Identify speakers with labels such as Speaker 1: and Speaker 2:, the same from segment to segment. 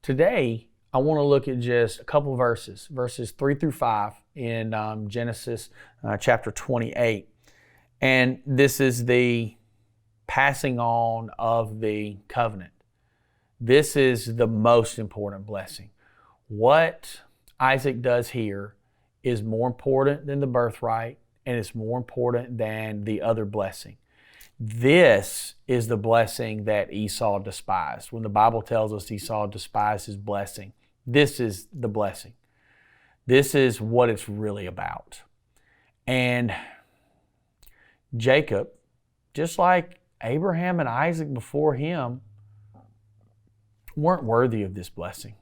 Speaker 1: Today, I want to look at just a couple of verses 3 through 5 in Genesis chapter 28. And this is the passing on of the covenant. This is the most important blessing. What Isaac does here is more important than the birthright, and it's more important than the other blessing. This is the blessing that Esau despised. When the Bible tells us Esau despised his blessing, this is the blessing. This is what it's really about. And Jacob, just like Abraham and Isaac before him, weren't worthy of this blessing.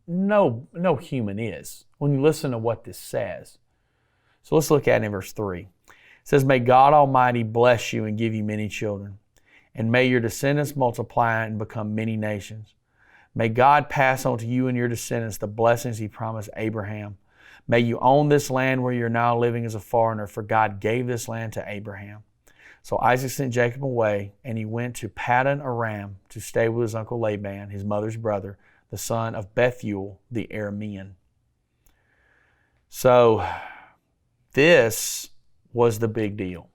Speaker 1: No human is, when you listen to what this says. So let's look at it in verse 3. It says, "May God Almighty bless you and give you many children, and may your descendants multiply and become many nations. May God pass on to you and your descendants the blessings He promised Abraham. May you own this land where you're now living as a foreigner, for God gave this land to Abraham." So Isaac sent Jacob away, and he went to Paddan Aram to stay with his uncle Laban, his mother's brother, the son of Bethuel the Aramean. So this was the big deal.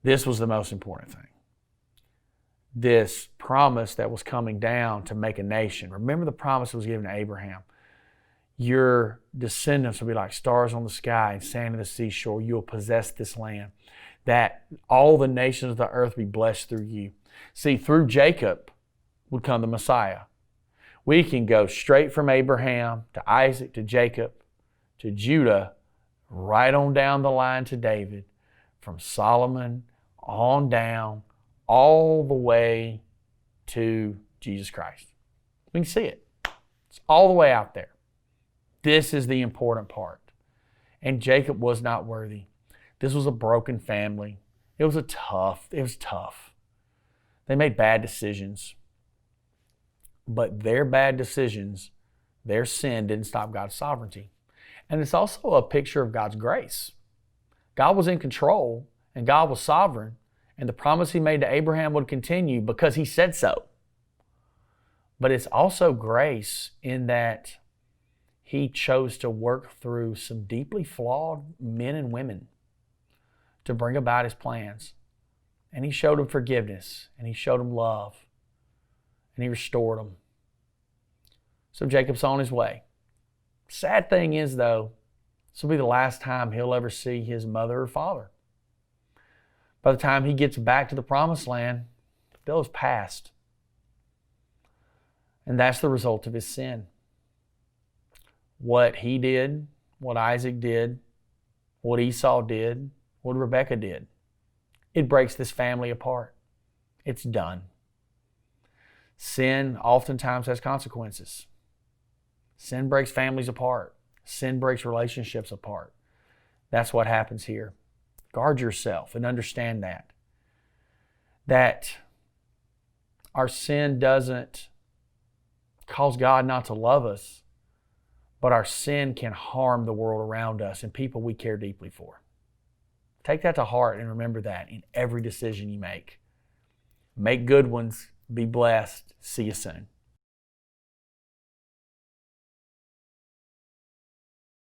Speaker 1: This was the most important thing. This promise that was coming down to make a nation. Remember the promise that was given to Abraham. Your descendants will be like stars on the sky and sand on the seashore. You will possess this land. That all the nations of the earth be blessed through you. See, through Jacob would come the Messiah. We can go straight from Abraham to Isaac to Jacob to Judah, right on down the line to David, from Solomon on down, all the way to Jesus Christ. We can see it. It's all the way out there. This is the important part. And Jacob was not worthy. This was a broken family. It was tough. They made bad decisions. But their bad decisions, their sin didn't stop God's sovereignty. And it's also a picture of God's grace. God was in control and God was sovereign, and the promise He made to Abraham would continue because He said so. But it's also grace in that He chose to work through some deeply flawed men and women to bring about His plans. And He showed them forgiveness, and He showed them love, and He restored them. So Jacob's on his way. Sad thing is, though, this will be the last time he'll ever see his mother or father. By the time he gets back to the promised land, those passed. And that's the result of his sin. What he did, what Isaac did, what Esau did, what Rebekah did, it breaks this family apart. It's done. Sin oftentimes has consequences. Sin breaks families apart. Sin breaks relationships apart. That's what happens here. Guard yourself and understand that. That our sin doesn't cause God not to love us, but our sin can harm the world around us and people we care deeply for. Take that to heart and remember that in every decision you make. Make good ones. Be blessed. See you soon.